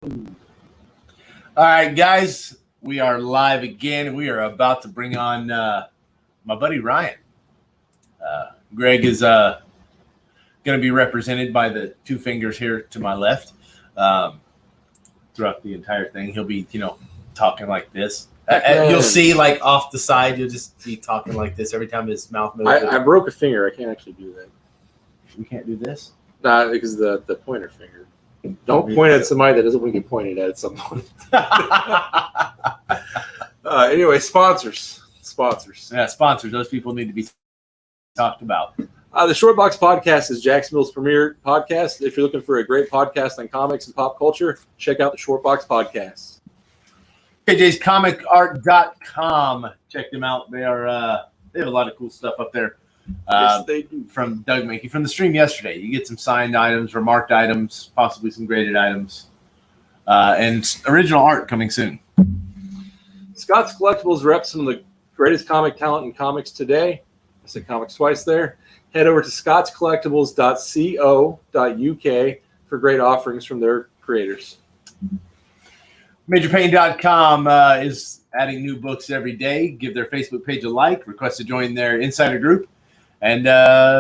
All right, guys, we are live again. We are about to bring on my buddy Ryan. Greg is going to be represented by the two fingers here to my left throughout the entire thing. He'll be, talking like this. You'll see, like, off the side, you'll just be talking like this every time his mouth moves. I broke a finger. I can't actually do that. We can't do this? Nah, because the pointer finger. Don't point at somebody that doesn't want to get pointed at some point. Anyway, sponsors. Yeah, sponsors. Those people need to be talked about. The Shortbox Podcast is Jacksonville's premier podcast. If you're looking for a great podcast on comics and pop culture, check out the Shortbox Podcast. KJsComicArt.com. Check them out. They have a lot of cool stuff up there. Yes, they do. From Doug Mankey from the stream yesterday. You get some signed items, remarked items, possibly some graded items, and original art coming soon. Scott's Collectibles reps some of the greatest comic talent in comics today. I said comics twice there. Head over to scottscollectibles.co.uk for great offerings from their creators. MajorPain.com is adding new books every day. Give their Facebook page a like. Request to join their insider group. And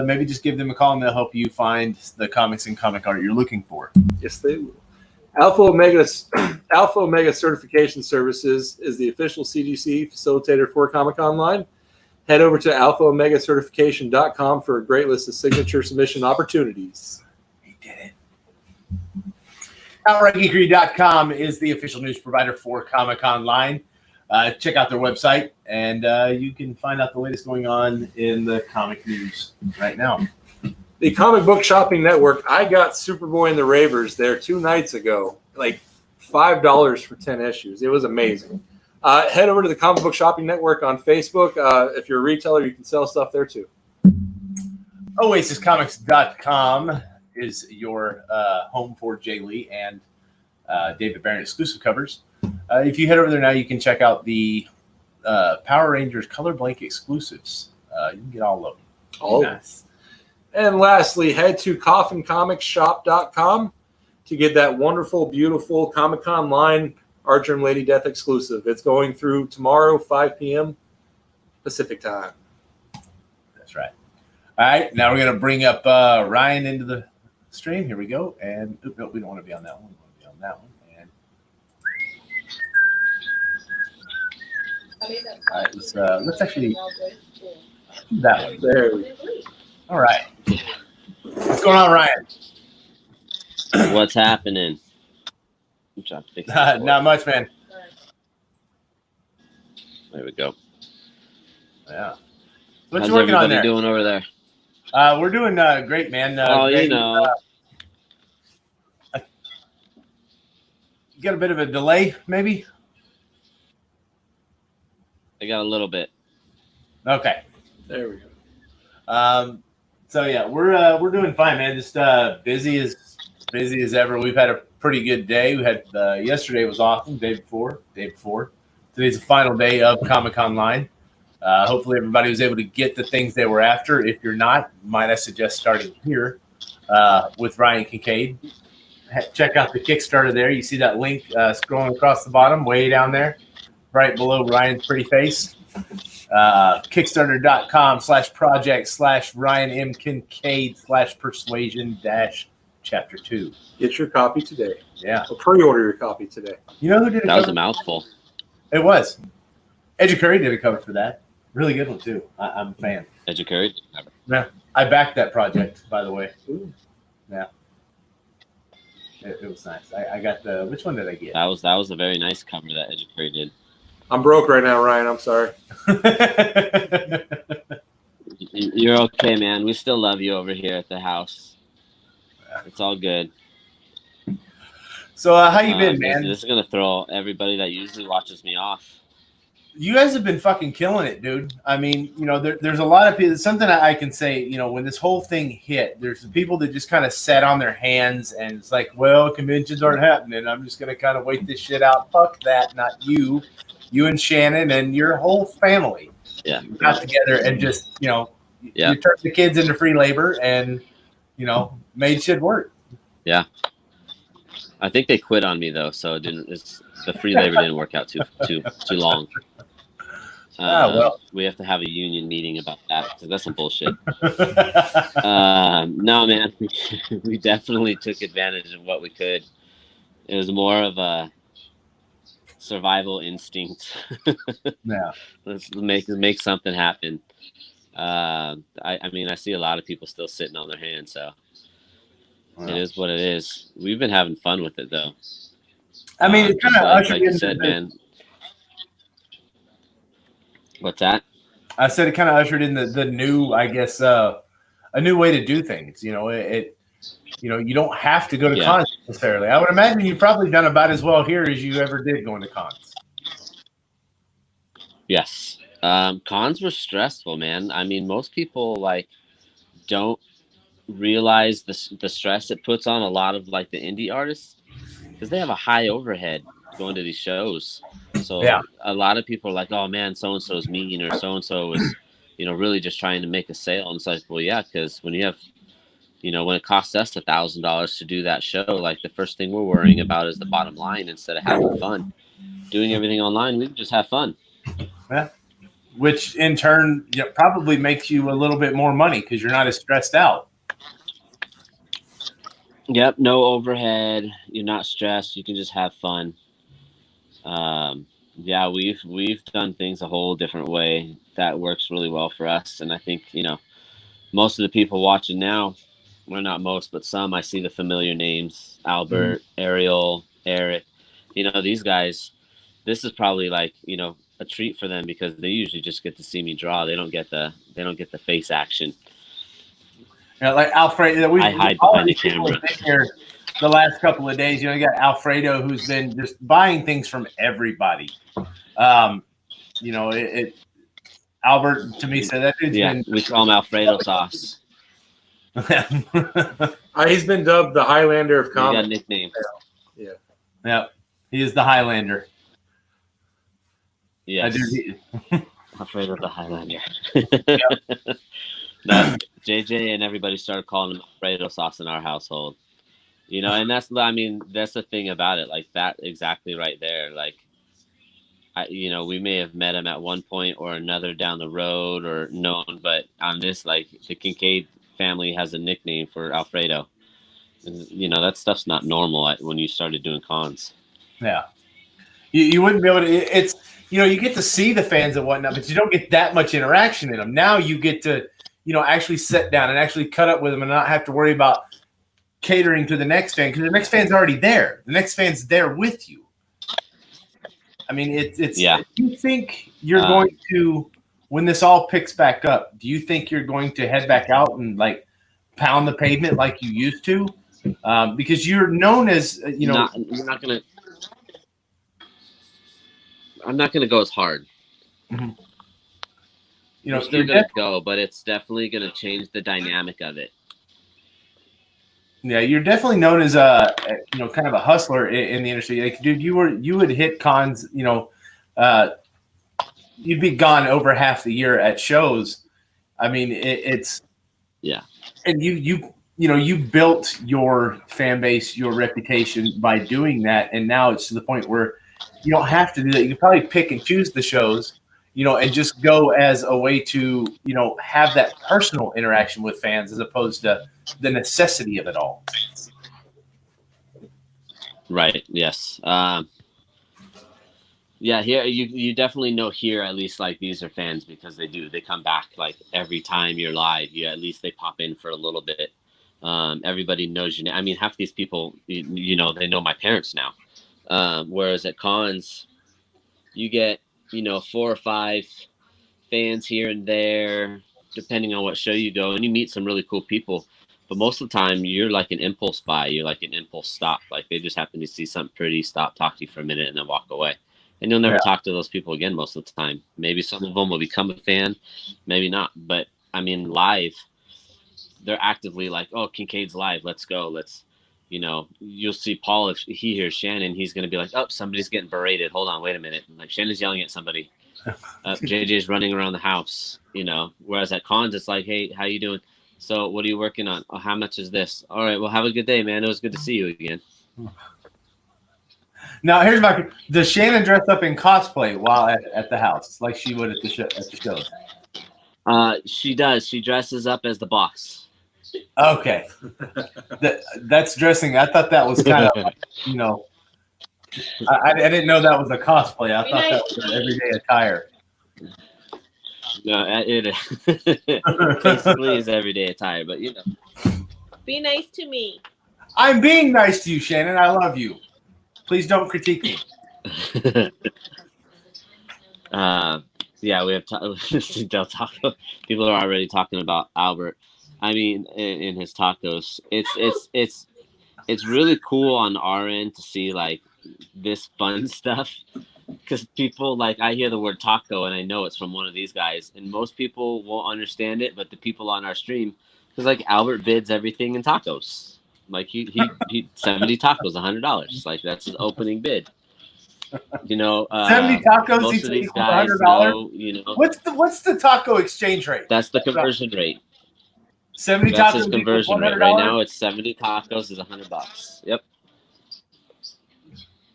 maybe just give them a call, and they'll help you find the comics and comic art you're looking for. Yes, they will. Alpha Omega Certification Services is the official CGC facilitator for Comic Conline. Head over to alphaomegacertification.com for a great list of signature submission opportunities. He did it. OutRightGeekery.com is the official news provider for Comic Conline. Check out their website, and you can find out the latest going on in the comic news right now. The Comic Book Shopping Network. I got Superboy and the Ravers there 2 nights ago, like $5 for 10 issues. It was amazing. Head over to the Comic Book Shopping Network on Facebook. If you're a retailer, you can sell stuff there too. OasisComics.com is your home for Jay Lee and David Barron exclusive covers. If you head over there now, you can check out the Power Rangers Color Blank exclusives. You can get all of them. Oh, nice. And lastly, head to coffincomicsshop.com to get that wonderful, beautiful Comic Conline Archer and Lady Death exclusive. It's going through tomorrow, 5 p.m. Pacific time. That's right. All right, now we're going to bring up Ryan into the stream. Here we go. And no, we don't want to be on that one. We want to be on that one. All right, let's actually do that one. There we go. All right. What's going on, Ryan? What's happening? I'm trying to fix not much, man. There we go. Yeah. What How's you working on there? doing over there? We're doing great, man. Great, you got a bit of a delay, maybe? I got a little bit. Okay. There we go. So yeah, we're doing fine, man. Just busy as ever. We've had a pretty good day. We had yesterday was awesome. Day before. Today's the final day of Comic Conline. Hopefully everybody was able to get the things they were after. If you're not, might I suggest starting here with Ryan Kincaid. Check out the Kickstarter there. You see that link scrolling across the bottom, way down there, right below Ryan's pretty face. Kickstarter.com/project/Ryan M. Kincaid/persuasion-chapter 2. Get your copy today. Yeah. Or pre-order your copy today. You know who did it? That was a mouthful. It was. Edge Curry did a cover for that. Really good one, too. I'm a fan. Edge Curry? Yeah. I backed that project, by the way. Ooh. Yeah. It was nice. I got the. Which one did I get? That was a very nice cover that Edge Curry did. I'm broke right now, Ryan. I'm sorry. You're okay, man. We still love you over here at the house. It's all good. So how you been, man? This is gonna throw everybody that usually watches me off. You guys have been fucking killing it, dude. I mean, there's a lot of people. Something I can say, when this whole thing hit, there's some people that just kind of sat on their hands and it's like, well, conventions aren't happening. I'm just gonna kind of wait this shit out. Fuck that, not you. You and Shannon and your whole family got together and just, you turned the kids into free labor and, made shit work. Yeah. I think they quit on me though, so the free labor didn't work out too long. Well. We have to have a union meeting about that because that's some bullshit. No, man, we definitely took advantage of what we could. It was more of a survival instinct. Yeah. Let's make something happen. I mean, I see a lot of people still sitting on their hands, so it is what it is. We've been having fun with it though. I mean, it kind of ushered like you in said, man. What's that? I said it kind of ushered in the new, I guess, a new way to do things. You know, you don't have to go to cons necessarily. I would imagine you've probably done about as well here as you ever did going to cons. Yes. Cons were stressful, man. I mean, most people don't realize the stress it puts on a lot of the indie artists because they have a high overhead going to these shows. So a lot of people are like, oh man, so and so is mean, or so and so is, really just trying to make a sale. And it's like, well, yeah, because when you have, when it costs us $1,000 to do that show, the first thing we're worrying about is the bottom line instead of having fun. Doing everything online, we can just have fun. Yeah. Which in turn probably makes you a little bit more money because you're not as stressed out. Yep, no overhead. You're not stressed. You can just have fun. Yeah, we've done things a whole different way that works really well for us, and I think most of the people watching now, well, not most, but some, I see the familiar names: Albert, Ariel, Eric. These guys. This is probably a treat for them because they usually just get to see me draw. They don't get the face action. Like Alfredo, I hide behind the camera. Here the last couple of days, you got Alfredo who's been just buying things from everybody. Albert to me said that dude's been. We call him Alfredo sauce. He's been dubbed the Highlander of comedy. He got a nickname. Yeah, he is the Highlander. Yes. Afraid of the Highlander. No, JJ and everybody started calling him Alfredo sauce in our household. And that's the thing about it, that exactly right there. We may have met him at one point or another down the road or known, but on this, the Kincaid family has a nickname for Alfredo. And, that stuff's not normal when you started doing cons. Yeah. You wouldn't be able to, it's, you get to see the fans and whatnot, but you don't get that much interaction in them. Now you get to, actually sit down and actually cut up with them and not have to worry about catering to the next fan because the next fan's already there. The next fan's there with you. I mean, it's. Yeah. Do you think you're going to, when this all picks back up, do you think you're going to head back out and pound the pavement like you used to? Because you're known as, you're not gonna. I'm not gonna go as hard. Mm-hmm. We're still gonna go, but it's definitely gonna change the dynamic of it. Yeah, you're definitely known as kind of a hustler in the industry. Dude, you would hit cons. You'd be gone over half the year at shows. I mean, it's and you built your fan base, your reputation by doing that, and now it's to the point where you don't have to do that. You can probably pick and choose the shows, and just go as a way to, have that personal interaction with fans as opposed to the necessity of it all. Right. Yes. Yeah. Here, you definitely know here at least these are fans because they come back every time you're live. At least they pop in for a little bit. Everybody knows your name. I mean, half these people, they know my parents now. Whereas at cons, you get 4 or 5 fans here and there, depending on what show you go, and you meet some really cool people. But most of the time, you're like an impulse buy. You're like an impulse stop. They just happen to see something pretty, stop, talk to you for a minute, and then walk away. And you'll never talk to those people again most of the time. Maybe some of them will become a fan, maybe not. But, I mean, live, they're actively oh, Kincaid's live. Let's go. You'll see Paul, if he hears Shannon, he's going to be oh, somebody's getting berated. Hold on, wait a minute. Shannon's yelling at somebody. JJ's running around the house, Whereas at cons, it's hey, how you doing? So what are you working on? Oh, how much is this? All right, well, have a good day, man. It was good to see you again. Now, here's my. Does Shannon dress up in cosplay while at the house, like she would at the shows? She does. She dresses up as the boss. Okay, that's dressing. I thought that was kind of, you know, I didn't know that was a cosplay. I thought that was an everyday attire. No, it basically is everyday attire, but you know. Be nice to me. I'm being nice to you, Shannon. I love you. Please don't critique me. Yeah, we have Del Taco. People are already talking about Albert. I mean, in his tacos, it's really cool on our end to see like this fun stuff, because people, like, I hear the word taco and I know it's from one of these guys, and most people won't understand it, but the people on our stream, because like Albert bids everything in tacos. Like he 70 tacos, $100. Like that's his opening bid. You know, 70 tacos. Most of these guys $100. know. You know, what's the taco exchange rate? that's the conversion rate. 70 That's tacos his conversion rate. Right now, it's 70 tacos is $100. Yep.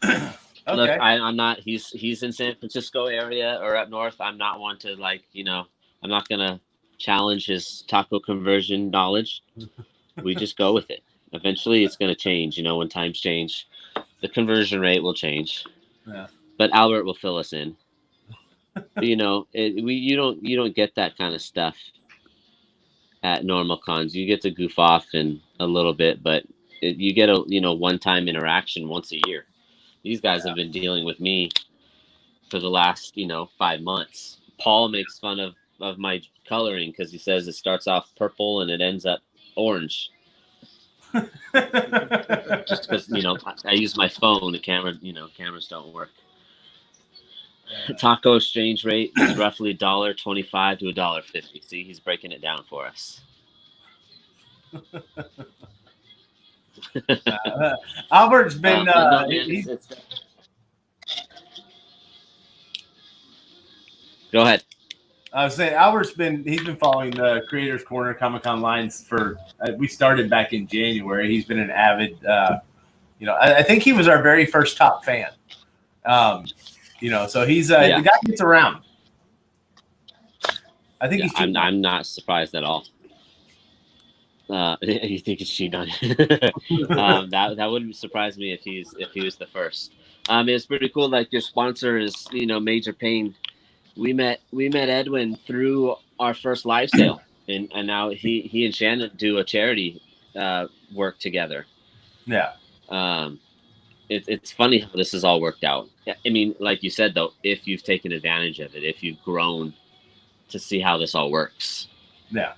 Okay. Look, I'm not. He's in San Francisco area or up north. I'm not one to, like, you know. I'm not gonna challenge his taco conversion knowledge. We just go with it. Eventually, it's gonna change. You know, when times change, the conversion rate will change. Yeah. But Albert will fill us in. You know, you don't get that kind of stuff at normal cons. You get to goof off in a little bit, but you get a one-time interaction once a year. These guys have been dealing with me for the last 5 months. Paul makes fun of my coloring because he says it starts off purple and it ends up orange. Just because I use my phone, the camera, cameras don't work. Taco exchange rate is roughly $1.25 to $1.50. See, he's breaking it down for us. Albert's been. No, man, Go ahead. I was saying Albert's he's been following the Creators Corner Comic-Con lines for. We started back in January. He's been an avid. I think he was our very first top fan. So he's the guy gets around. I think he's. I'm not surprised at all. You think it's cheating on you? That wouldn't surprise me if he was the first. It's pretty cool. Like, your sponsor is Major Pain. We met Edwin through our first live sale, and now he and Shannon do a charity work together. Yeah. It's funny how this has all worked out. I mean, like you said, though, if you've taken advantage of it, if you've grown to see how this all works. Yeah.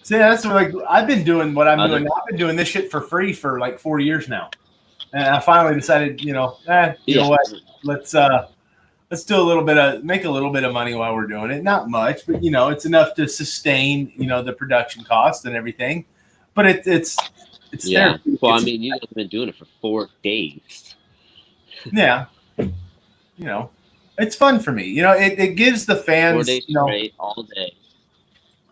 See, that's like I've been doing what I'm doing. I've been doing this shit for free for like 4 years now, and I finally decided, you know what? Let's do a little bit make a little bit of money while we're doing it. Not much, but it's enough to sustain the production cost and everything. But it's yeah. Well, I mean, you guys have been doing it for 4 days. Yeah. It's fun for me. It gives the fans 4 days straight, all day.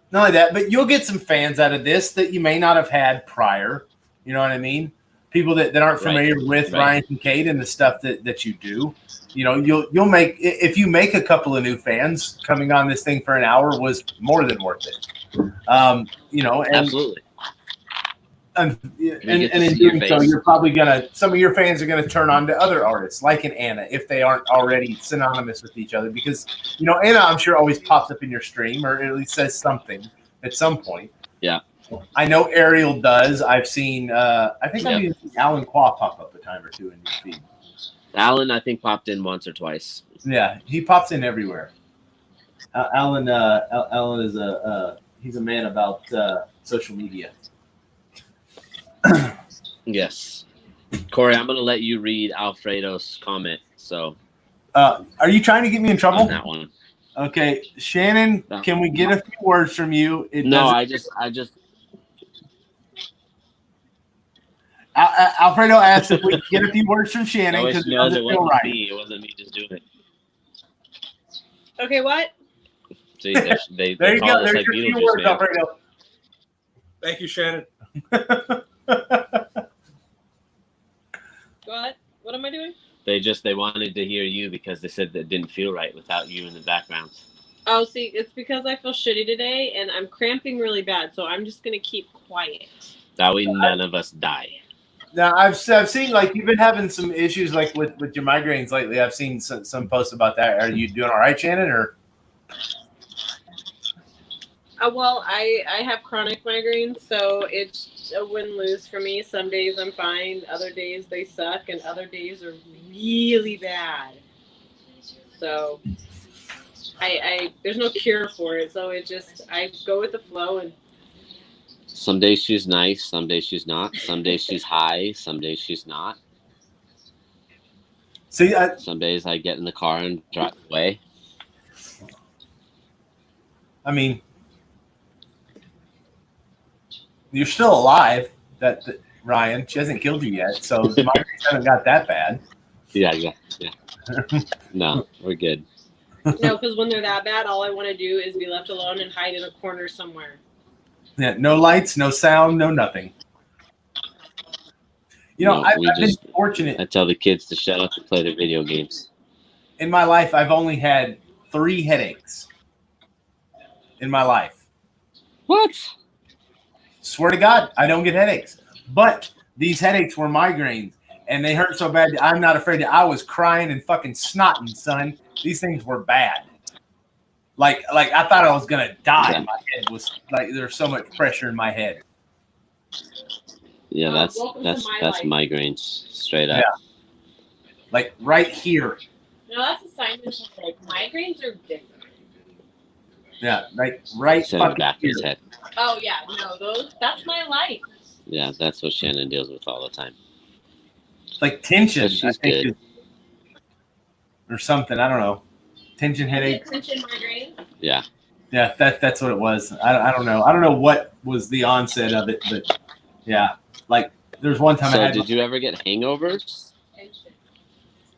Not only that, but you'll get some fans out of this that you may not have had prior. You know what I mean? People that aren't familiar with Ryan Kincaid and the stuff that you do. You'll make, if you make a couple of new fans, coming on this thing for an hour was more than worth it. Absolutely. And in doing so, you're probably some of your fans are gonna turn on to other artists like an Anna if they aren't already synonymous with each other, because Anna, I'm sure, always pops up in your stream or at least says something at some point. Yeah, I know Ariel does. I've seen I've seen Alan Qua pop up a time or two in your feed. Alan, I think, popped in once or twice. Yeah, he pops in everywhere. Alan is he's a man about social media. Yes. Corey, I'm going to let you read Alfredo's comment. So, are you trying to get me in trouble? On that one. Okay, Shannon, can we get a few words from you? I just. Alfredo asked if we could get a few words from Shannon because it doesn't feel right. It wasn't me just doing it. Okay, what? See, they there you go. There's your few words, Alfredo. Thank you, Shannon. What? What am I doing? They wanted to hear you because they said that didn't feel right without you in the background. Oh, see, it's because I feel shitty today and I'm cramping really bad, so I'm just gonna keep quiet. That way none of us die. Now I've seen like you've been having some issues like with your migraines lately. I've seen some posts about that. Are you doing all right, Shannon? Or Well, I have chronic migraines, so it's a win-lose for me. Some days I'm fine, other days they suck, and other days are really bad. So I there's no cure for it, so I go with the flow. And some days she's nice, some days she's not. Some days she's high, some days she's not. see, some days I get in the car and drive away. I mean, you're still alive. That Ryan, she hasn't killed you yet, so the migraines haven't got that bad. Yeah. No, we're good. no, because when they're that bad, all I want to do is be left alone and hide in a corner somewhere. Yeah, no lights, no sound, no nothing. You know, I've been fortunate. I tell the kids to shut up and play their video games. In my life, I've only had 3 headaches. In my life. What? Swear to God, I don't get headaches. But these headaches were migraines, and they hurt so bad that I'm not afraid. I was crying and fucking snotting, son. These things were bad. Like I thought I was gonna die. Yeah. My head was like there's so much pressure in my head. Yeah, that's migraines straight up. Yeah. Like right here. No, that's a sign that like migraines are different. Yeah, like right in the back of his head. Oh yeah, no, that's my life. Yeah, that's what Shannon deals with all the time. It's like tension, I think good. Or something. I don't know. Tension headache. Tension migraine. Yeah. Yeah, that's what it was. I don't know. I don't know what was the onset of it, but yeah, like there's one time. So did you ever get hangovers?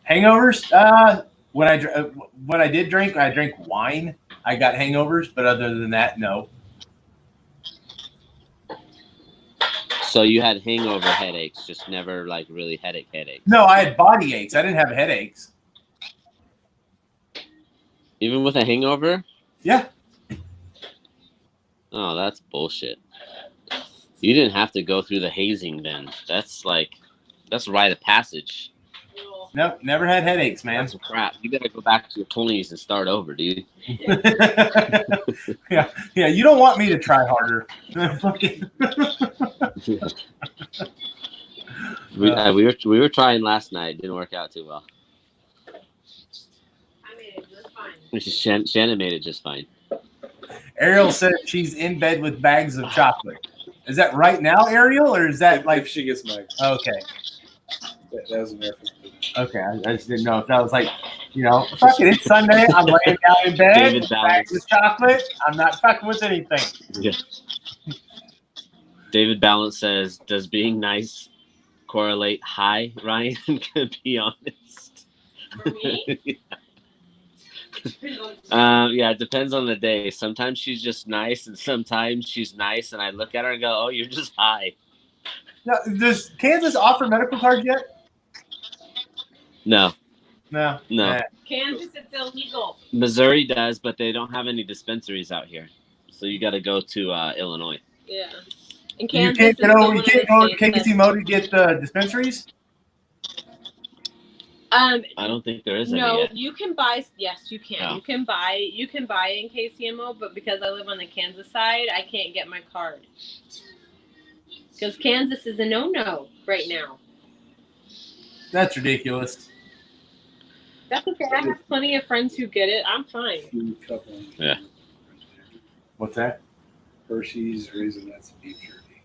Hangovers? When I did drink, I drank wine. I got hangovers, but other than that, no. So you had hangover headaches, just never like really headaches. No, I had body aches. I didn't have headaches. Even with a hangover? Yeah. Oh, that's bullshit. You didn't have to go through the hazing then. That's rite of passage. Nope, never had headaches, man. That's crap. You gotta go back to your 20s and start over, dude. yeah. You don't want me to try harder. we were trying last night. It didn't work out too well. I made it just fine. Shannon made it just fine. Ariel said she's in bed with bags of chocolate. Is that right now, Ariel, or is that like if she gets my? Okay. That was an reference. Okay, I just didn't know if that was like, fuck it, it's Sunday. I'm laying down in bed with bags of chocolate. I'm not fucking with anything. Yeah. David Balance says, "Does being nice correlate high, Ryan?" To be honest. For me? Yeah, it depends on the day. Sometimes she's just nice, and sometimes she's nice, and I look at her and go, "Oh, you're just high." Now, does Kansas offer medical cards yet? No. Nah. Kansas, it's illegal. Missouri does, but they don't have any dispensaries out here, so you got to go to Illinois. Yeah. In Kansas, you can't go to KCMO to get the dispensaries. I don't think there is any yet. You can buy. Yes, you can. Oh. You can buy in KCMO, but because I live on the Kansas side, I can't get my card. Because Kansas is a no-no right now. That's ridiculous. That's okay. I have plenty of friends who get it. I'm fine. Yeah. What's that? Hershey's Raisinets beef jerky.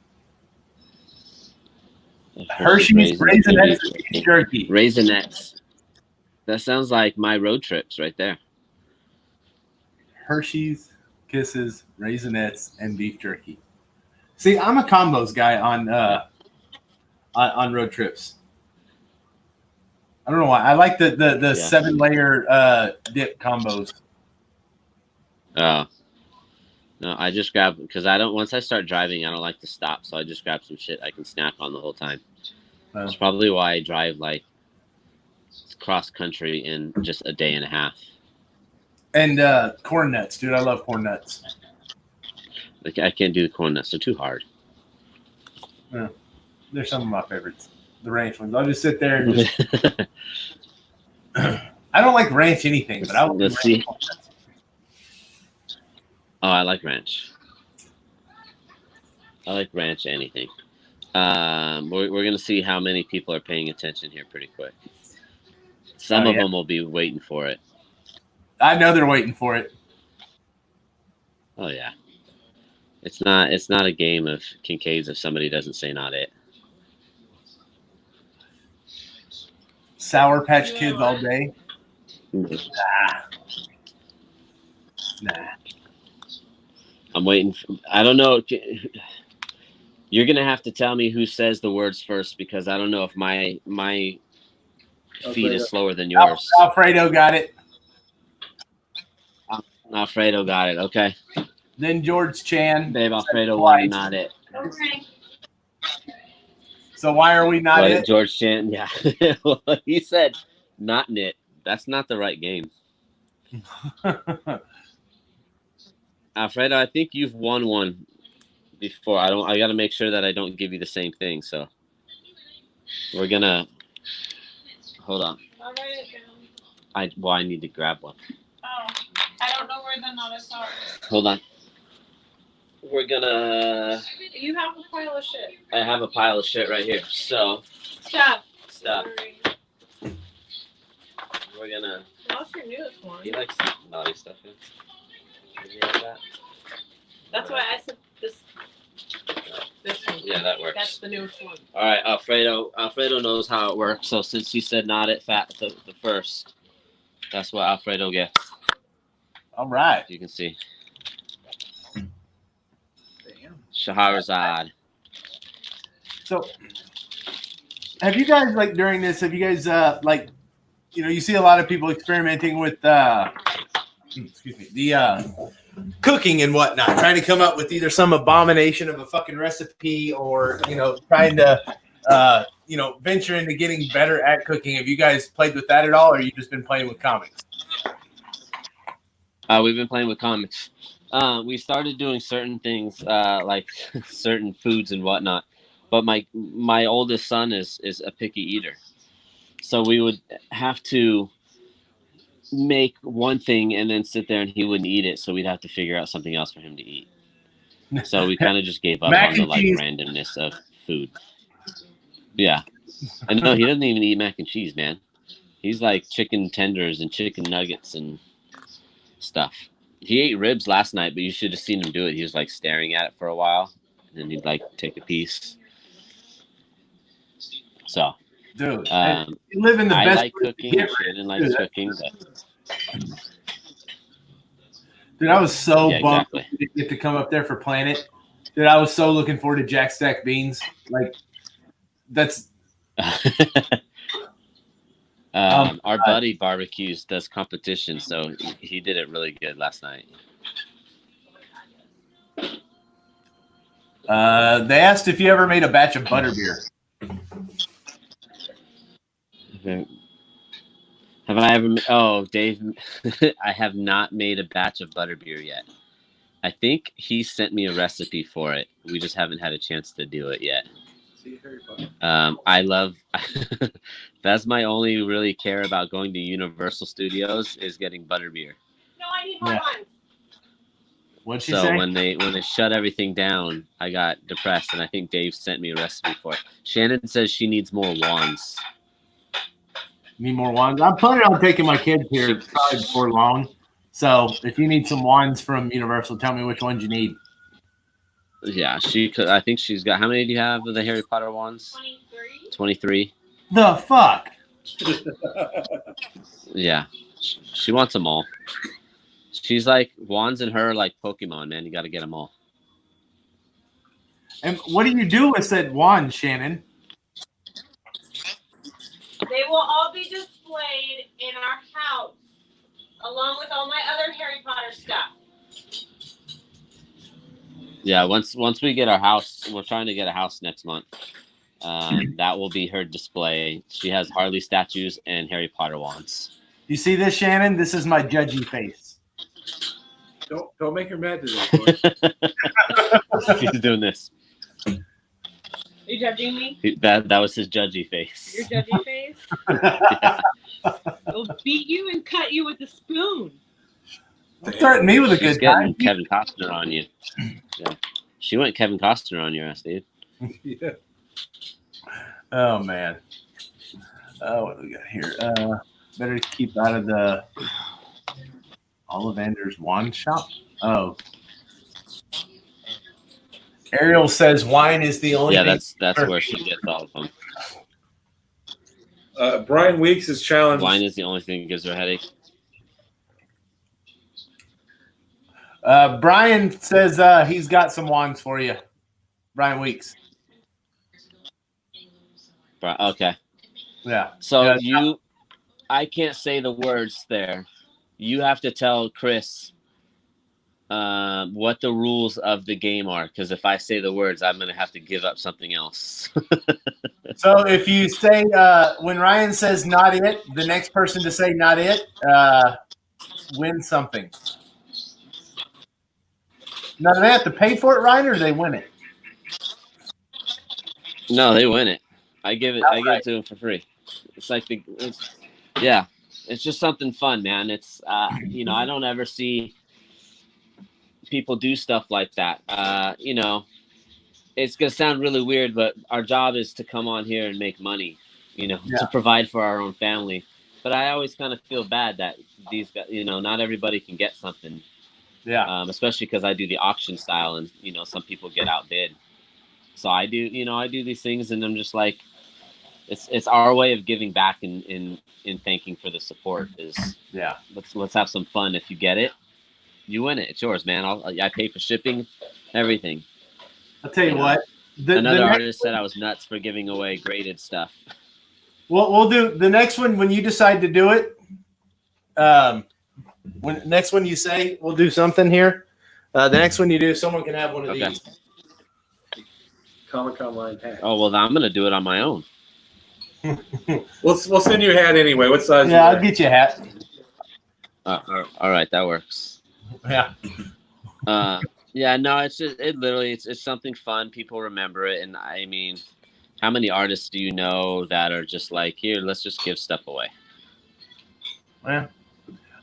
Hershey's Raisinets beef jerky. Raisinets. That sounds like my road trips right there. Hershey's, Kisses, Raisinets, and beef jerky. See, I'm a combos guy on road trips. I don't know why. I like the 7-layer dip combos. Oh. No, I just grab because once I start driving, I don't like to stop, so I just grab some shit I can snack on the whole time. That's probably why I drive like cross country in just a day and a half. And corn nuts, dude. I love corn nuts. Like, I can't do the corn nuts; they're too hard. Yeah. They're some of my favorites. The ranch ones. I'll just sit there and just. I don't like ranch anything, but I will. Let's see. Oh, I like ranch. I like ranch anything. We're gonna see how many people are paying attention here pretty quick. Some of them will be waiting for it. I know they're waiting for it. Oh yeah. It's not a game of Kincaid's if somebody doesn't say not it. Sour Patch Kids all day. Mm-hmm. Nah. I'm waiting. I don't know. You're gonna have to tell me who says the words first because I don't know if my feed is slower than yours. Alfredo got it. Alfredo got it. Okay. Then George Chan. Babe, Alfredo won, not it. Okay. So why are we not What, it? George Chan? Yeah. Well, he said not knit. That's not the right game. Alfredo, I think you've won one before. I got to make sure that I don't give you the same thing. So we're gonna hold on. I'll write it down. I need to grab one. Oh, I don't know where the notice are. Hold on. We're gonna. You have a pile of shit. I have a pile of shit right here. So Stuff. stuff. Sorry. We're gonna. What's your newest one? He likes naughty stuff. Yeah. Does he like that? That's why I said this. This one. Yeah, that works. That's the newest one. All right, Alfredo. Alfredo knows how it works. So since he said not at fat the first, that's what Alfredo gets. All right. You can see. Damn. Shahrazad. So, have you guys during this? Have you guys you see a lot of people experimenting with excuse me, the cooking and whatnot, trying to come up with either some abomination of a fucking recipe or trying to venture into getting better at cooking. Have you guys played with that at all, or you just been playing with comics? We've been playing with comics. We started doing certain things like certain foods and whatnot. But my oldest son is a picky eater. So we would have to make one thing and then sit there and he wouldn't eat it. So we'd have to figure out something else for him to eat. So we kind of just gave up on the randomness of food. Yeah. I know he doesn't even eat mac and cheese, man. He's like chicken tenders and chicken nuggets and stuff. He ate ribs last night, but you should have seen him do it. He was like staring at it for a while and then he'd like take a piece. So, dude, you live in the I best. like cooking. Shannon likes cooking. But... Dude, I was so bummed exactly. to get to come up there for Planet. Dude, I was so looking forward to Jack Stack Beans. Like, that's. Our buddy barbecues does competition, so he did it really good last night. They asked if you ever made a batch of butterbeer. Have I ever? Oh, Dave, I have not made a batch of butterbeer yet. I think he sent me a recipe for it. We just haven't had a chance to do it yet. I love. That's my only really care about going to Universal Studios is getting butterbeer. No, I need more wine. What'd she say? So when they shut everything down, I got depressed, and I think Dave sent me a recipe for it. Shannon says she needs more wands. Need more wands? I'm planning on taking my kids here probably before long. So if you need some wands from Universal, tell me which ones you need. Yeah, I think she's got. How many do you have of the Harry Potter wands? 23. 23. The fuck? Yeah, she wants them all. She's like wands and her like Pokemon, man. You got to get them all. And what do you do with said wand, Shannon? They will all be displayed in our house, along with all my other Harry Potter stuff. Yeah, once we get our house, we're trying to get a house next month. That will be her display. She has Harley statues and Harry Potter wands. You see this, Shannon? This is my judgy face. Don't make her mad today. He's doing this. Are you judging me? That was his judgy face. Your judgy face? Yeah. He'll beat you and cut you with a spoon. Don't threaten me with a She's good getting time. Kevin Costner on you. Yeah. She went Kevin Costner on your ass, dude. Yeah. Oh man. Oh, what do we got here? Better keep out of the Ollivander's wand shop. Oh. Ariel says wine is the only Yeah, thing. that's where she gets all of them. Brian Weeks is challenged. Wine is the only thing that gives her a headache. Brian says he's got some wands for you. Brian Weeks. Okay. Yeah. So Yeah. I can't say the words there. You have to tell Chris what the rules of the game are, because if I say the words, I'm going to have to give up something else. So if you say when Ryan says not it, the next person to say not it wins something. Now, do they have to pay for it, Ryan, or do they win it? No, they win it. I give it to them for free. It's like it's just something fun, man. It's I don't ever see people do stuff like that. It's gonna sound really weird, but our job is to come on here and make money, to provide for our own family. But I always kind of feel bad that these guys, not everybody can get something. Yeah. Especially because I do the auction style, and some people get outbid. So I do these things, and I'm just like, it's our way of giving back in thanking for the support. Let's have some fun. If you get it, you win it. It's yours, man. I pay for shipping, everything. I'll tell you what. Another artist said I was nuts for giving away graded stuff. Well, we'll do the next one when you decide to do it. When next one you say, we'll do something here. The next one you do, someone can have one of these. Comic-Con line hat. Oh well, I'm gonna do it on my own. We'll send you a hat anyway. What size? Yeah, I'll get you a hat. All right, that works. Yeah. Yeah, no, it's something fun. People remember it, and I mean, how many artists do you know that are just like, here, let's just give stuff away? Yeah.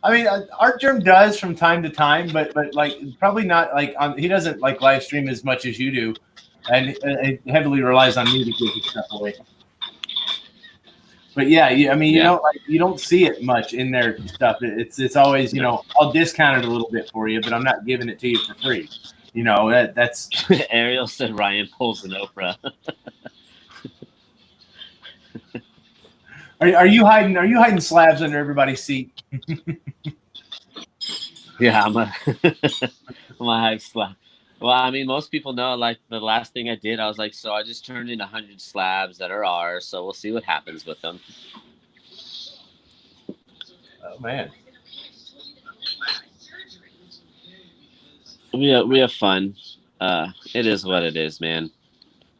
I mean, Art Germ does from time to time, but like probably not like he doesn't like live stream as much as you do, and it heavily relies on me to give his stuff away. But yeah, you don't see it much in their stuff. It's always I'll discount it a little bit for you, but I'm not giving it to you for free. That's Ariel said Ryan pulls an Oprah. Are you hiding slabs under everybody's seat? Yeah, I'm a hide slab. Well, I mean, most people know, like, the last thing I did, I was like, so I just turned in 100 slabs that are ours, so we'll see what happens with them. Oh, man. We have fun. It is what it is, man.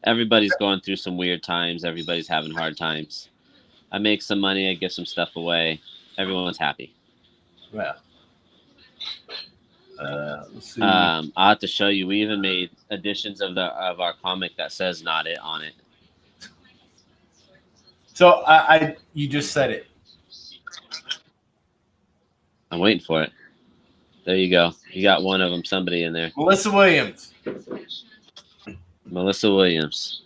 Everybody's going through some weird times. Everybody's having hard times. I make some money. I give some stuff away. Everyone's happy. Yeah. Let's see. I'll have to show you. We even made editions of our comic that says "Not It" on it. So you just said it. I'm waiting for it. There you go. You got one of them. Somebody in there. Melissa Williams. Melissa Williams.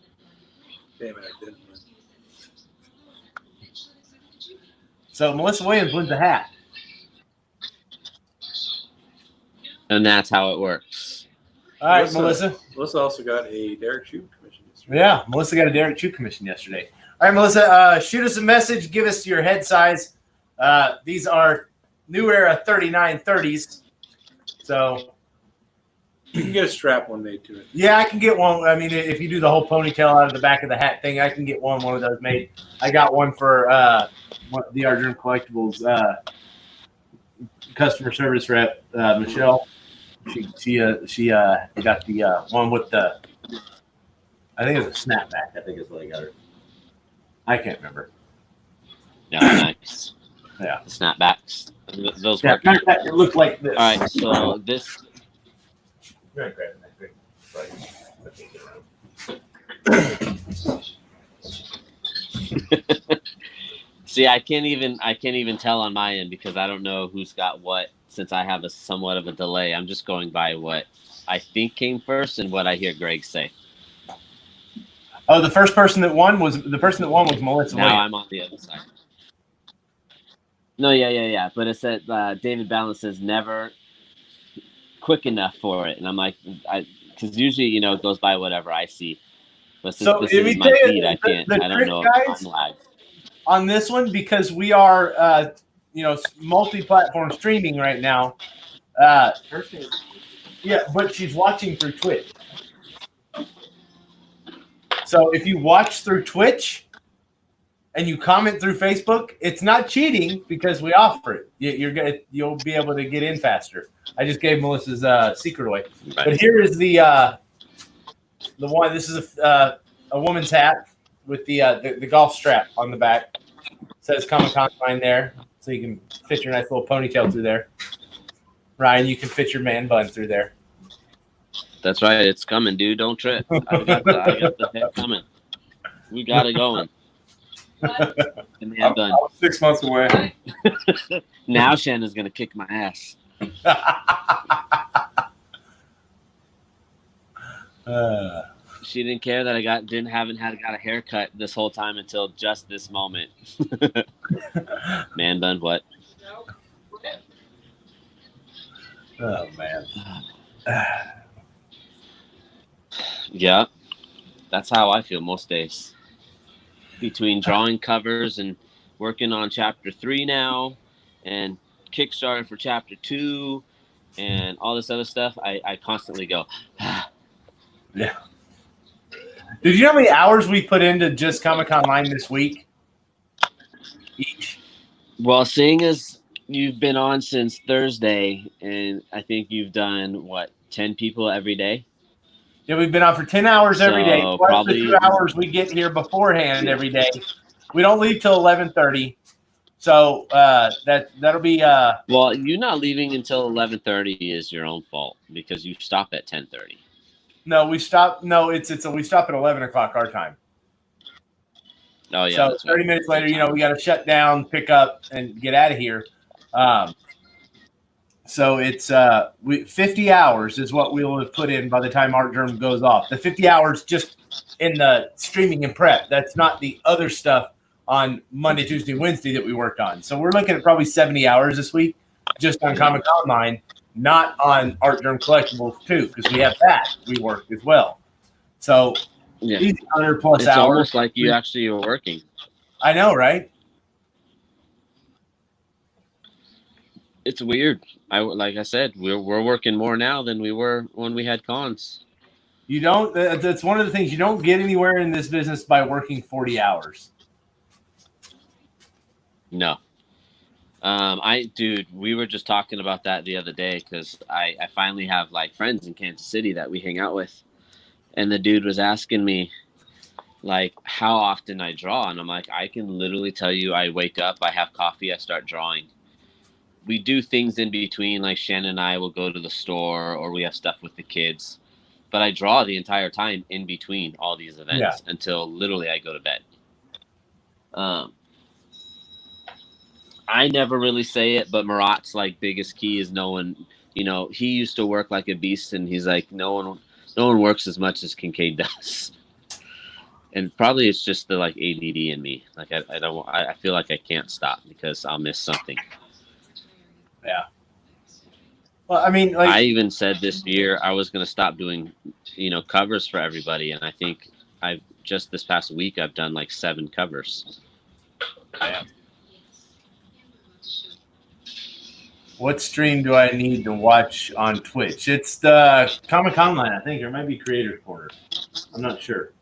Damn it, I didn't win. So Melissa Williams wins the hat. And that's how it works. All right, Melissa. Melissa also got a Derek Shoe commission yesterday. Yeah, Melissa got a Derek Chew commission yesterday. All right, Melissa, shoot us a message. Give us your head size. These are New Era 3930s. So you can get a strap one made to it. Yeah, I can get one. I mean, if you do the whole ponytail out of the back of the hat thing, I can get one of those made. I got one for the Art Germ Collectibles customer service rep, Michelle. She got the one with the I think it's a snapback. I think is what I got her. I can't remember. Yeah, nice. Yeah. The snapbacks. Those Yeah, work. it looked like this. All right, so this. You're gonna grab it next week. See, I can't even tell on my end because I don't know who's got what since I have a somewhat of a delay. I'm just going by what I think came first and what I hear Greg say. Oh, the person that won was Melissa. Now Williams. I'm on the other side. No, yeah. But it said David Balance says never quick enough for it, and I'm like, because usually it goes by whatever I see. But since this is my feed, I can't. I don't know if I'm live on this one because we are multi-platform streaming right now. Yeah, but she's watching through Twitch. So if you watch through Twitch and you comment through Facebook, it's not cheating because we offer it. You'll be able to get in faster. I just gave Melissa's secret away. Right. But here is the one. This is a woman's hat with the golf strap on the back. It says Conline there, so you can fit your nice little ponytail through there. Ryan, you can fit your man bun through there. That's right. It's coming, dude. Don't trip. I got the head coming. We got it going. And the head done. 6 months away. Now Shannon's going to kick my ass. She didn't care that I got a haircut this whole time until just this moment. Man bun what? Oh man. Yeah, that's how I feel most days. Between drawing covers and working on chapter 3 now, and Kickstarter for chapter 2, and all this other stuff, I constantly go. Yeah. Did you know how many hours we put into just Conline this week? Each. Well, seeing as you've been on since Thursday, and I think you've done 10 people every day. Yeah, we've been on for 10 hours every day. Plus Probably the 2 hours we get here beforehand every day. We don't leave till 11:30. So that'll be. Well, you not leaving until 11:30 is your own fault because you stop at 10:30. No, we stop. No, we stop at 11 o'clock our time. Oh yeah. So 30 minutes later, we got to shut down, pick up, and get out of here. So it's 50 hours is what we'll have put in by the time Art Germ goes off. The 50 hours just in the streaming and prep. That's not the other stuff on Monday, Tuesday, Wednesday that we worked on. So we're looking at probably 70 hours this week just on Comic Conline, not on Art Germ Collectibles too, because we have that we work as well. So yeah, 100 plus it's hours. It's almost like you actually are working. I know, right? It's weird. Like I said, we're working more now than we were when we had cons. You don't. That's one of the things you don't get anywhere in this business by working 40 hours. No. We were just talking about that the other day because I finally have friends in Kansas City that we hang out with, and the dude was asking me how often I draw, and I'm like, I can literally tell you, I wake up, I have coffee, I start drawing. We do things in between, like Shannon and I will go to the store or we have stuff with the kids. But I draw the entire time in between all these events until literally I go to bed. I never really say it, but Marat's biggest key is knowing, he used to work like a beast and he's like, no one works as much as Kincaid does. And probably it's just the ADD in me. I feel like I can't stop because I'll miss something. Yeah. Well, I mean, I even said this year I was going to stop doing, covers for everybody, and I think just this past week I've done 7 covers. Yeah. What stream do I need to watch on Twitch? It's the Comic Conline, I think, or it might be Creator Corner. I'm not sure.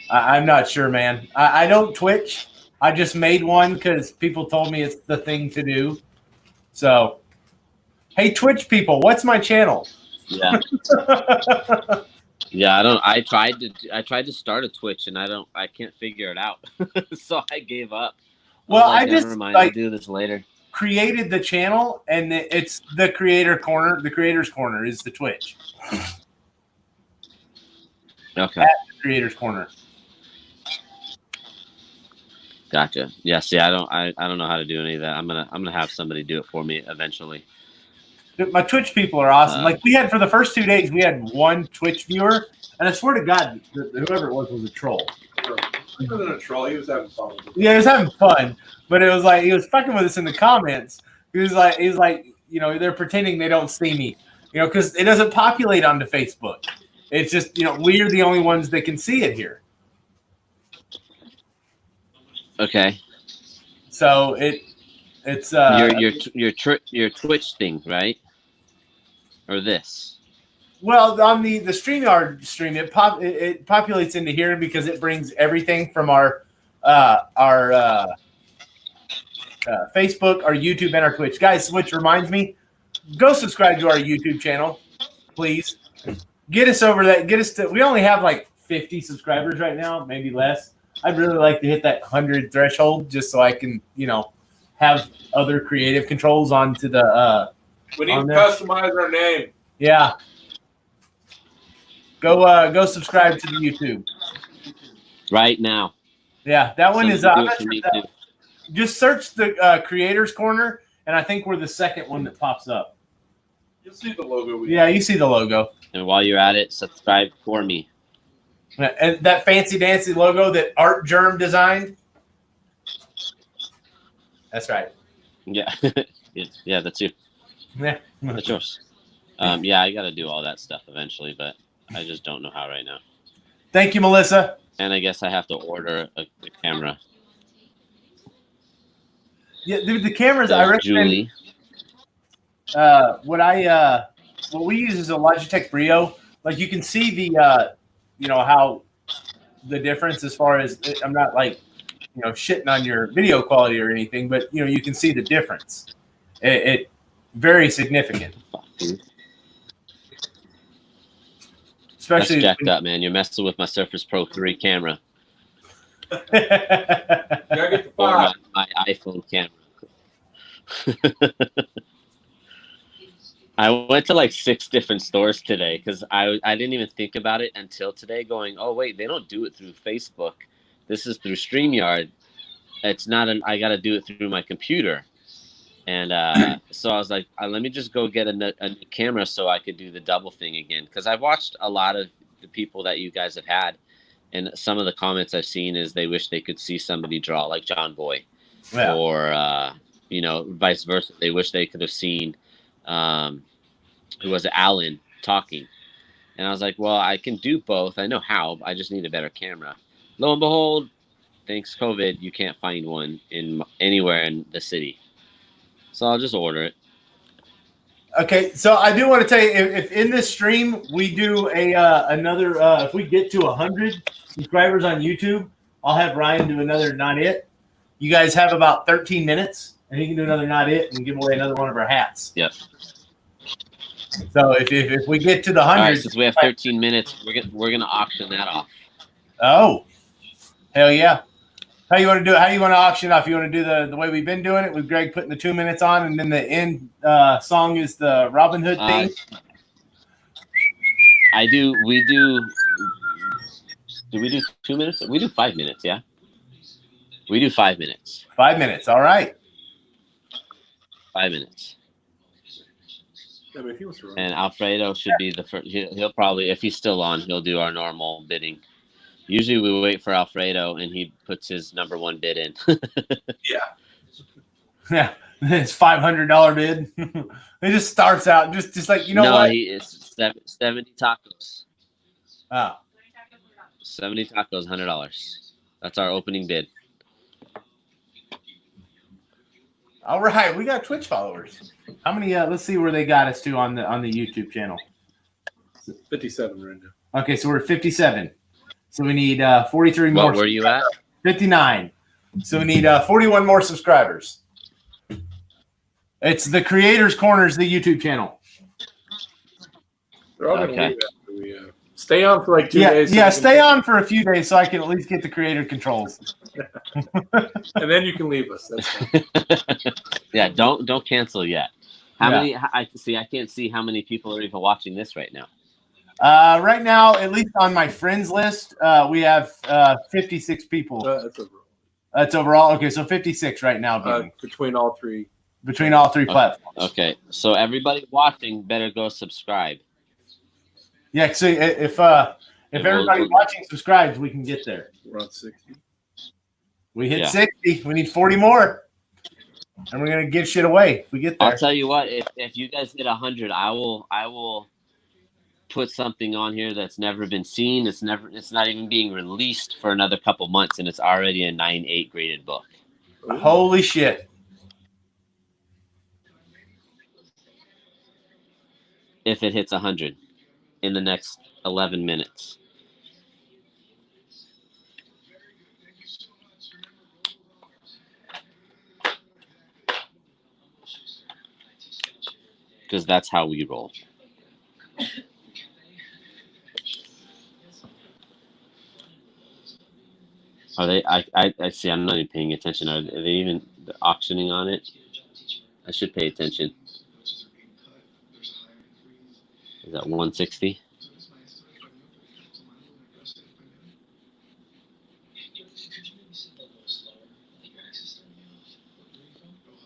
I'm not sure, man. I don't Twitch. I just made one because people told me it's the thing to do. So, hey, Twitch people, what's my channel? Yeah. Yeah, I don't. I tried to start a Twitch and I can't figure it out. So I gave up. Well, I was like, I just never mind. I'll do this later. created the channel, and it's the creator corner. The creators corner is the Twitch. Okay. At the creators corner. Gotcha. Yeah. See, I don't know how to do any of that. I'm gonna have somebody do it for me eventually. My Twitch people are awesome. Like we had for the first 2 days, we had one Twitch viewer, and I swear to God, whoever it was a troll. He wasn't a troll. He was having fun. Yeah, he was having fun, but it was like he was fucking with us in the comments. He was like, they're pretending they don't see me, because it doesn't populate onto Facebook. It's just, we're the only ones that can see it here. Okay. So it's your Twitch thing, right? Or this? Well, on the StreamYard stream, it populates into here because it brings everything from our Facebook, our YouTube, and our Twitch. Guys, which reminds me, go subscribe to our YouTube channel, please. Get us over that. Get us to. We only have like 50 subscribers right now, maybe less. I'd really like to hit that 100 threshold just so I can, have other creative controls onto the. We need to customize our name. Yeah. Go subscribe to the YouTube right now. Yeah, that one is. Just search the Creators Corner, and I think we're the second one that pops up. You'll see the logo. Yeah, you see the logo. And while you're at it, subscribe for me. And that fancy dancy logo that Art Germ designed. That's right. Yeah, yeah, that's you. Yeah, that's yours. Yeah, I got to do all that stuff eventually, but I just don't know how right now. Thank you, Melissa. And I guess I have to order a camera. Yeah, dude, the cameras I recommend. Julie. What we use is a Logitech Brio. Like you can see the how the difference as far as I'm not like shitting on your video quality or anything, but you can see the difference. It very significant. Especially that's jacked up, man. You're messing with my Surface Pro 3 camera. Or my iPhone camera. I went to like 6 different stores today because I didn't even think about it until today, going, oh wait, they don't do it through Facebook. This is through StreamYard. It's not I got to do it through my computer. And so I was like, let me just go get a new camera so I could do the double thing again. Because I've watched a lot of the people that you guys have had. And some of the comments I've seen is they wish they could see somebody draw like John Boy. Yeah. Or, vice versa. They wish they could have seen, who was it, Alan talking. And I was like, well, I can do both. I know how. I just need a better camera. Lo and behold, thanks COVID, you can't find one anywhere in the city. So I'll just order it. Okay, so I do want to tell you, if in this stream we do another, if we get to 100 subscribers on YouTube, I'll have Ryan do another Not It. You guys have about 13 minutes, and he can do another Not It and give away another one of our hats. Yep. So if we get to the 100, right, since we have 13 minutes, we're gonna auction that off. Oh, hell yeah! How you want to do it? How you want to auction off? You want to do the way we've been doing it with Greg putting the 2 minutes on, and then the end song is the Robin Hood theme. We do 2 minutes? We do 5 minutes. Yeah. We do 5 minutes. 5 minutes. All right. 5 minutes. Yeah, but if he was wrong. And Alfredo should be the first. He'll probably, if he's still on, he'll do our normal bidding. Usually we wait for Alfredo and he puts his number one bid in. Yeah, it's $500 bid. It just starts out just like what? No, it's 70 tacos. Oh. 70 tacos, $100. That's our opening bid. All right, we got Twitch followers. How many? Let's see where they got us to on the YouTube channel. 57 right now. Okay, so we're at 57. So we need 43 more. What were you at? 59. So we need 41 more subscribers. It's the Creators Corner's the YouTube channel. They're all going to leave after we Stay on for like 2 days. Yeah, stay on for a few days so I can at least get the creator controls. And then you can leave us. That's fine. Yeah, don't cancel yet. How many? I can't see how many people are even watching this right now. Right now, at least on my friends list, we have 56 people. That's overall. That's overall. Okay, so 56 right now. Between all three. Between all three platforms. Okay, so everybody watching better go subscribe. Yeah, so if everybody watching subscribes, we can get there. We're on 60. We hit 60. We need 40 more. And we're gonna give shit away if we get there. I'll tell you what, if you guys hit 100, I will put something on here that's never been seen. It's not even being released for another couple months, and it's already a 9.8 graded book. Holy shit. If it hits 100 in the next 11 minutes. Because that's how we roll. Are they? I see. I'm not even paying attention. Are they even auctioning on it? I should pay attention. Is that 160?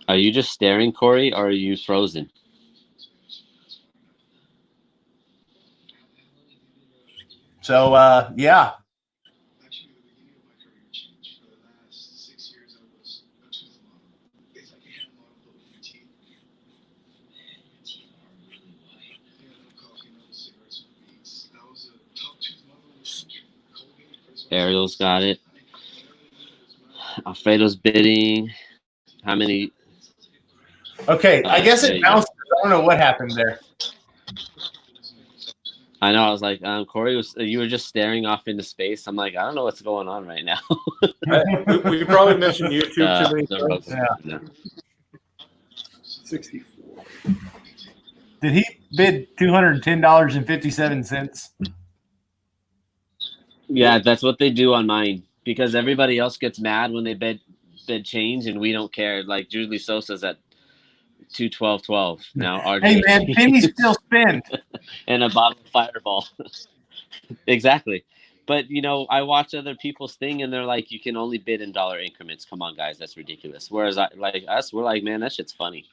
Are you just staring, Corey, or are you frozen? So yeah. Ariel's got it. Alfredo's bidding. How many? Okay, I guess it bounced. I don't know what happened there. I know. I was like, Corey, you were just staring off into space. I'm like, I don't know what's going on right now. we probably mentioned YouTube too many times. Yeah. 64. Did he bid $210.57? Yeah, that's what they do on mine because everybody else gets mad when they bid change and we don't care. Like Julie Sosa's at 212.12 now. Hey man, pennies still spend. And a bottle of Fireball. Exactly. But I watch other people's thing and they're like, you can only bid in dollar increments. Come on, guys, that's ridiculous. Whereas we're like, man, that shit's funny.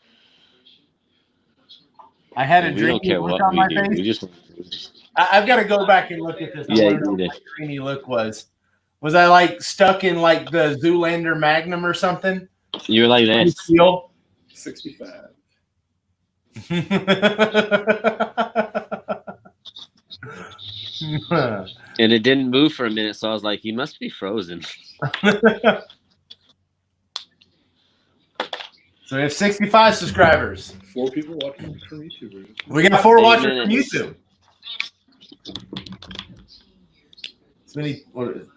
I had a we don't care what on we my do. face. We just. I've got to go back and look at this. Yeah, I want to know what my dreamy look was. Was I like stuck in like the Zoolander Magnum or something? You're like this. 65. And it didn't move for a minute, so I was like, he must be frozen. So we have 65 subscribers. 4 people watching from YouTube. We got 4 watching from YouTube. It's many,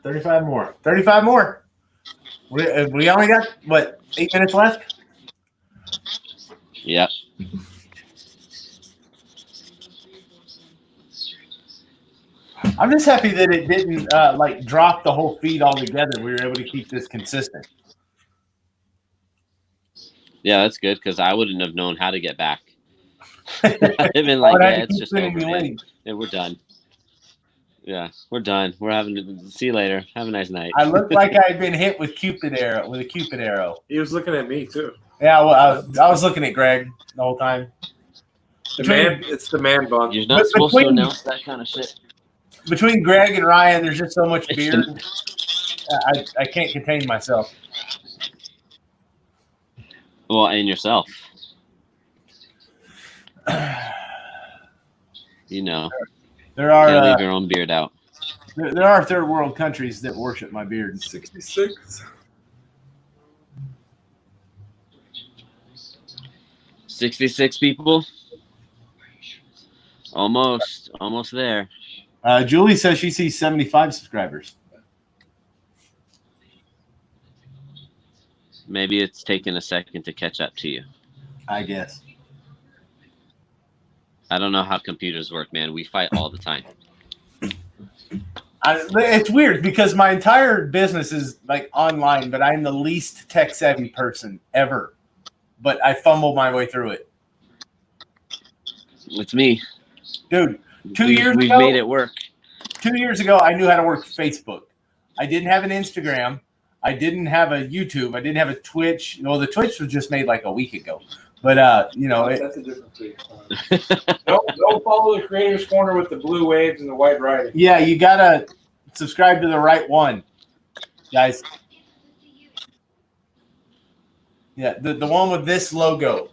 35 more. 35 more. We only got, 8 minutes left? Yep. I'm just happy that it didn't drop the whole feed altogether. We were able to keep this consistent. Yeah, that's good because I wouldn't have known how to get back. I'd have been like, yeah, it's just over, man. Yeah, we're done. Yeah, we're done. We're having to see you later. Have a nice night. I looked like I had been hit with a Cupid arrow. He was looking at me too. Yeah, well, I was looking at Greg the whole time. It's the man bun. You're not supposed to announce that kind of shit. Between Greg and Ryan, there's just so much beer. I can't contain myself. Well, and yourself. There are leave your own beard out. There are third world countries that worship my beard. 66. 66 people. Almost there. Julie says she sees 75 subscribers. Maybe it's taken a second to catch up to you. I guess. I don't know how computers work, man. We fight all the time. It's weird because my entire business is like online, but I'm the least tech savvy person ever. But I fumble my way through it. It's me, dude. We've made it work. 2 years ago, I knew how to work Facebook. I didn't have an Instagram. I didn't have a YouTube. I didn't have a Twitch. Well, the Twitch was just made like a week ago. But that's a different thing. Don't follow the Creators Corner with the blue waves and the white writing. Yeah, you gotta subscribe to the right one, guys. Yeah, the one with this logo.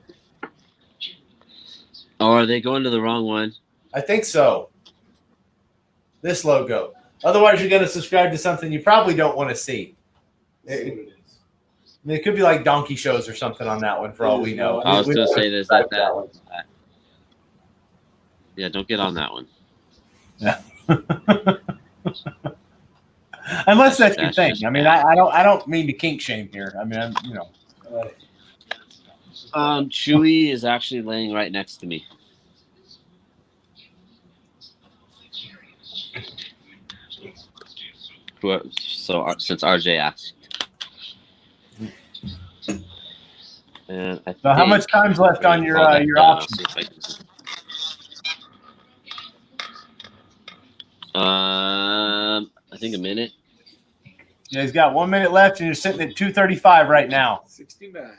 Oh, are they going to the wrong one? I think so. This logo. Otherwise, you're going to subscribe to something you probably don't want to see. It could be like donkey shows or something on that one, for all we know. I was going to say there's that. Yeah, don't get on that one. Yeah. Unless that's your thing. I mean, I don't mean to kink shame here. I mean, Chewy is actually laying right next to me. So since RJ asked. And so how much time's left on your option? I think a minute. Yeah, he's got 1 minute left, and you're sitting at 2:35 right now. 69.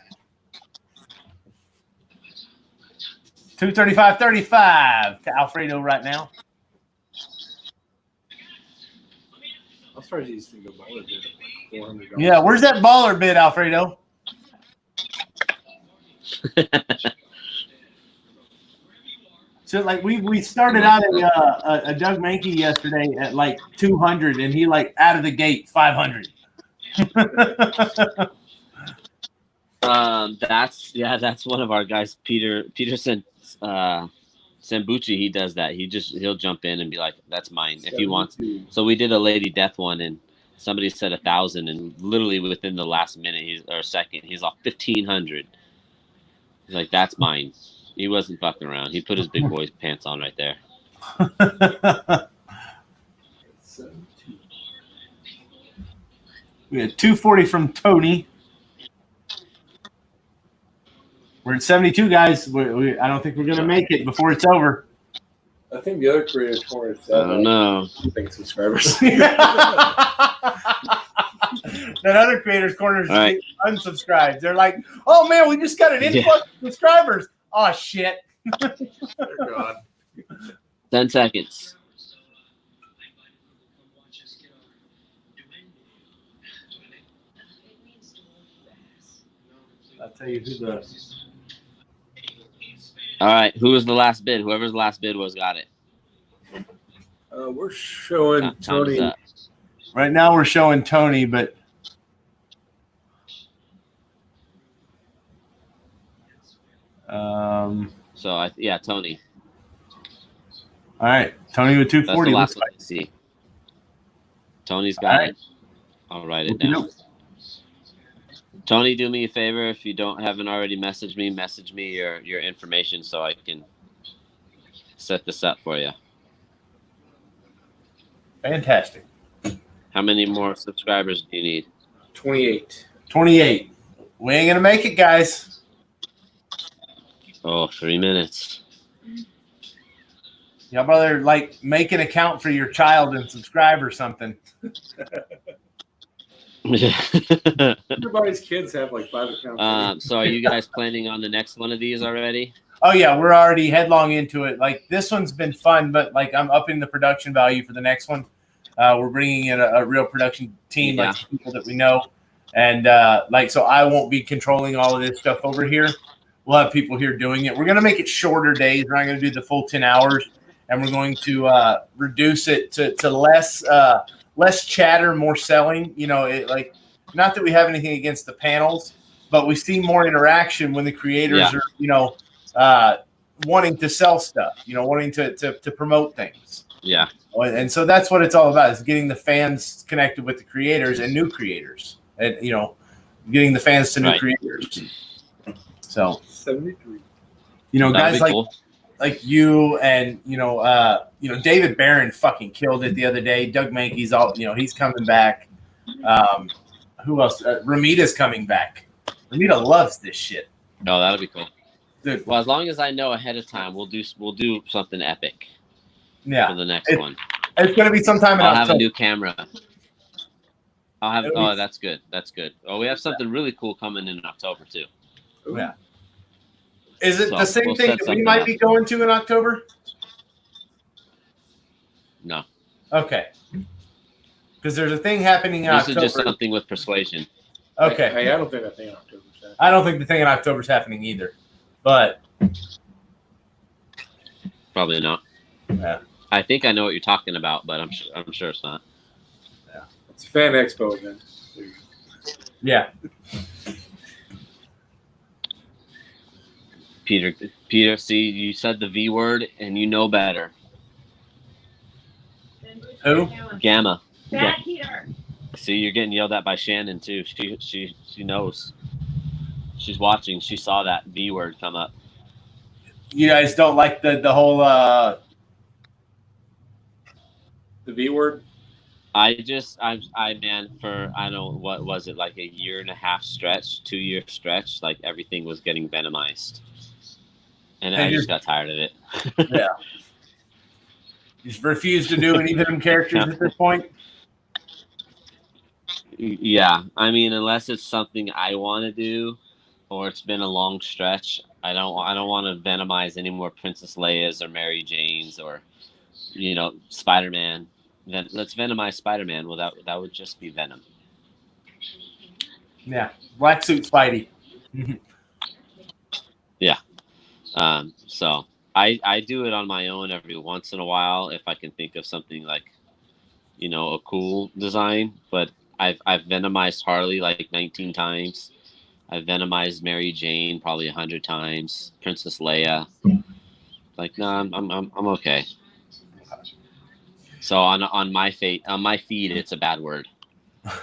2:35.35 to Alfredo right now. I'm surprised you think the baller bid like $400. Yeah, where's that baller bid, Alfredo? So like we started out at a Doug Mankey yesterday at like 200, and he like out of the gate 500. That's one of our guys, Peterson Sambucci. He does that. He'll jump in and be like, "That's mine," if he wants. So we did a Lady Death one, and somebody said 1,000, and literally within the last minute or second, he's off 1,500. He's like, "That's mine." He wasn't fucking around. He put his big boy's pants on right there. We had 240 from Tony. We're at 72, guys. I don't think we're going to make it before it's over. I think the other Creator Corner said I don't know. Subscribers. That other Creators Corner is right. Unsubscribed. They're like, "Oh man, we just got an influx of subscribers." Oh shit. Dear God. 10 seconds. I'll tell you who the. All right, who was the last bid? Whoever's the last bid was got it. We're showing Tony. Right now we're showing Tony, but Tony. All right, Tony with 240. That's the last one I see. Tony's got it. I'll write it down. Tony, do me a favor. If you haven't already message me your information so I can set this up for you. Fantastic. How many more subscribers do you need? 28. 28. We ain't going to make it, guys. Oh, 3 minutes. Y'all brother, like, make an account for your child and subscribe or something. Everybody's kids have like 5 accounts. So are you guys planning on the next one of these already? Oh, yeah, we're already headlong into it. Like, this one's been fun, but, like, I'm upping the production value for the next one. We're bringing in a real production team, like people that we know. And, so I won't be controlling all of this stuff over here. We'll have people here doing it. We're going to make it shorter days. We're not going to do the full 10 hours. And we're going to reduce it to less chatter, more selling. You know, not that we have anything against the panels, but we see more interaction when the creators are, wanting to sell stuff, wanting to promote things. Yeah. And so that's what it's all about, is getting the fans connected with the creators and new creators, and, getting the fans to new creators. So 73. Guys like cool. like you and David Barron fucking killed it the other day. Doug Mankey's he's coming back. Who else? Ramita's coming back. Ramita loves this shit. No, that'll be cool. Dude. Well, as long as I know ahead of time, we'll do something epic. Yeah. For the next one. It's gonna be sometime in October. I'll have a new camera. That's good. That's good. Oh, we have something really cool coming in October too. Yeah. Is it the same thing that we might be going to in October? No. Okay. Because there's a thing happening in October. This is just something with Persuasion. Okay. I don't think that thing in October is happening. I don't think the thing in October is happening either. But probably not. Yeah. I think I know what you're talking about, but I'm sure it's not. Yeah. It's a fan expo event. Yeah. Peter, see, you said the V word and you know better. Who? Gamma. Bad Peter. See, you're getting yelled at by Shannon too. She knows. She's watching. She saw that V word come up. You guys don't like the whole the V word? I don't know, what was it, like a 1.5 stretch, 2-year stretch, like everything was getting venomized. And I just got tired of it. Yeah. You just refuse to do any Venom characters at this point? Yeah. I mean, unless it's something I want to do or it's been a long stretch, I don't want to venomize any more Princess Leia's or Mary Jane's or, Spider-Man. Then let's venomize Spider-Man. Well, that would just be Venom. Yeah. Black suit Spidey. Yeah. So I do it on my own every once in a while if I can think of something like, a cool design. But I've venomized Harley like 19 times. I've venomized Mary Jane probably 100 times. Princess Leia. Like, no, I'm okay. So on my feed, it's a bad word. All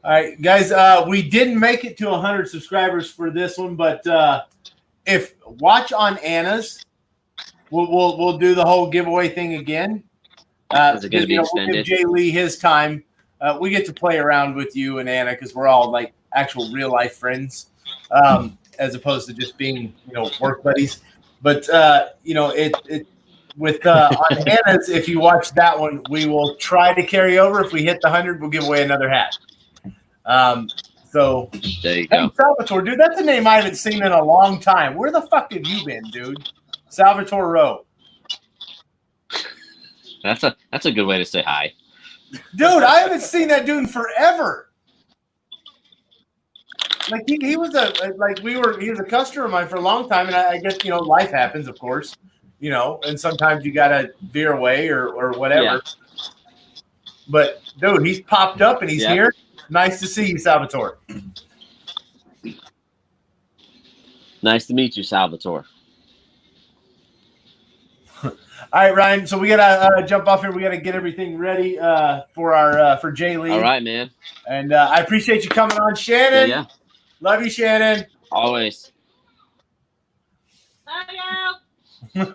right, guys. We didn't make it to 100 subscribers for this one, but if watch on Anna's, we'll do the whole giveaway thing again. Is it going to be extended? We'll give Jay Lee his time. We get to play around with you and Anna because we're all like actual real life friends, as opposed to just being work buddies. But with on Anna's, if you watch that one, we will try to carry over. If we hit the 100, we'll give away another hat. So there you go. Salvatore, dude, that's a name I haven't seen in a long time. Where the fuck have you been, dude? Salvatore Rowe. That's a good way to say hi. Dude, I haven't seen that dude in forever. Like he was a customer of mine for a long time, and I guess life happens, of course. And sometimes you gotta veer away or whatever. Yeah. But dude, he's popped up and he's here. Nice to see you, Salvatore. Nice to meet you, Salvatore. All right, Ryan. So we gotta jump off here. We gotta get everything ready for Jay Lee. All right, man. And I appreciate you coming on, Shannon. Yeah. Love you, Shannon. Always. Love you.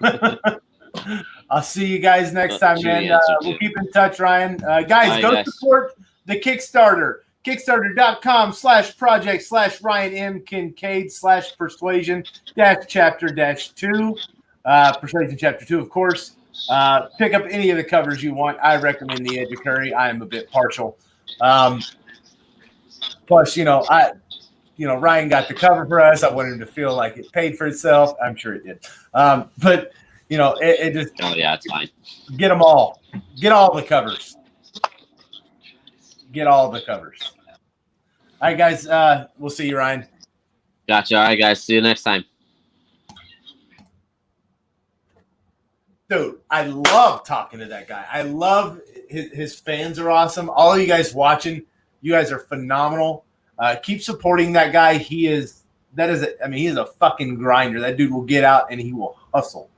I'll see you guys next time, man. We'll keep in touch, Ryan. Guys, go support the Kickstarter. Kickstarter.com/project/Ryan M. Kincaid /persuasion-chapter-2. Persuasion Chapter 2, of course. Pick up any of the covers you want. I recommend the Edge of Curry. I am a bit partial. Plus, Ryan got the cover for us. I wanted him to feel like it paid for itself. I'm sure it did. But it just. Oh yeah, it's fine. Get them all. Get all the covers. Get all the covers. All right, guys. We'll see you, Ryan. Gotcha. All right, guys. See you next time. Dude, I love talking to that guy. I love his fans are awesome. All of you guys watching, you guys are phenomenal. Keep supporting that guy. He is a fucking grinder. That dude will get out and he will hustle.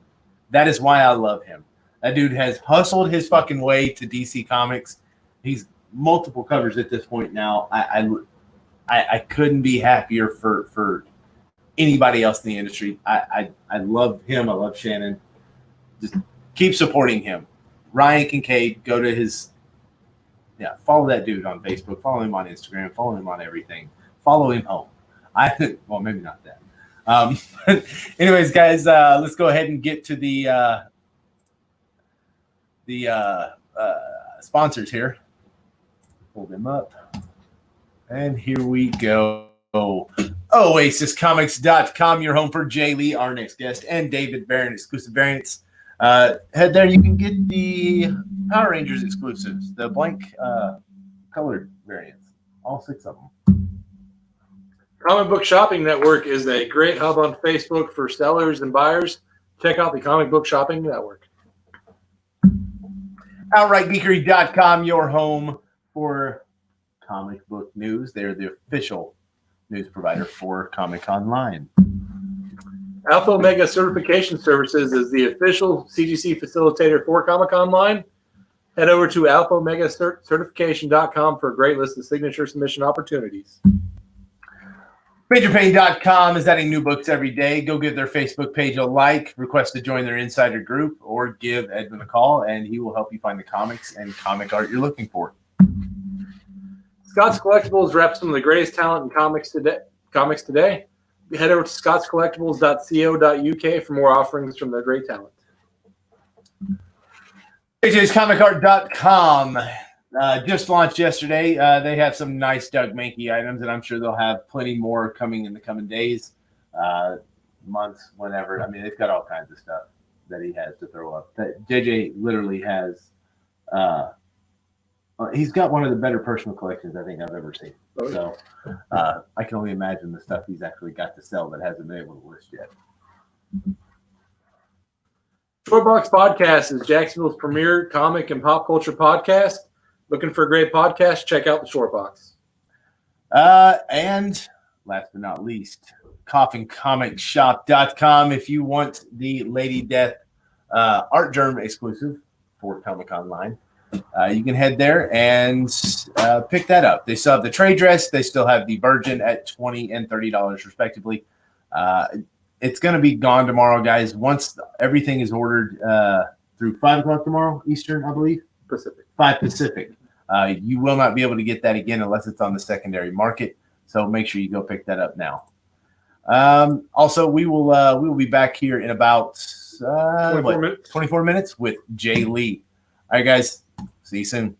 That is why I love him. That dude has hustled his fucking way to DC Comics. He's multiple covers at this point now. I couldn't be happier for anybody else in the industry. I love him. I love Shannon. Just keep supporting him. Ryan Kincaid, go to his follow that dude on Facebook, follow him on Instagram, follow him on everything. Follow him home. Well, maybe not that. Anyways, guys, let's go ahead and get to the sponsors here. Pull them up. And here we go. OasisComics.com, your home for Jay Lee, our next guest, and David Barron, exclusive variants. Head there, you can get the Power Rangers exclusives, the blank colored variants, all 6 of them. Comic Book Shopping Network is a great hub on Facebook for sellers and buyers. Check out the Comic Book Shopping Network. OutrightGeekery.com, your home for comic book news. They're the official news provider for Comic Conline. Alpha Omega Certification Services is the official CGC facilitator for Comic Conline. Head over to alphaomegacertification.com for a great list of signature submission opportunities. MajorPain.com is adding new books every day. Go give their Facebook page a like, request to join their insider group, or give Edmund a call, and he will help you find the comics and comic art you're looking for. Scott's Collectibles reps some of the greatest talent in comics today. Head over to scottscollectibles.co.uk for more offerings from their great talent. JJ'sComicArt.com just launched yesterday. They have some nice Doug Mankey items, and I'm sure they'll have plenty more coming in the coming days, months, whenever. I mean, they've got all kinds of stuff that he has to throw up. JJ literally has he's got one of the better personal collections I think I've ever seen. So I can only imagine the stuff he's actually got to sell that hasn't been able to list yet. Shortbox Podcast is Jacksonville's premier comic and pop culture podcast. Looking for a great podcast? Check out the Shortbox. And last but not least, CoffinComicShop.com. If you want the Lady Death Art Germ exclusive for Comic Conline, you can head there and pick that up. They still have the trade dress. They still have the Virgin at $20 and $30 respectively. It's going to be gone tomorrow, guys. Once everything is ordered through 5 o'clock tomorrow, Eastern, I believe. Pacific. 5 Pacific. You will not be able to get that again unless it's on the secondary market. So make sure you go pick that up now. Also, we will be back here in about 24 minutes. 24 minutes with Jay Lee. All right, guys. See you soon.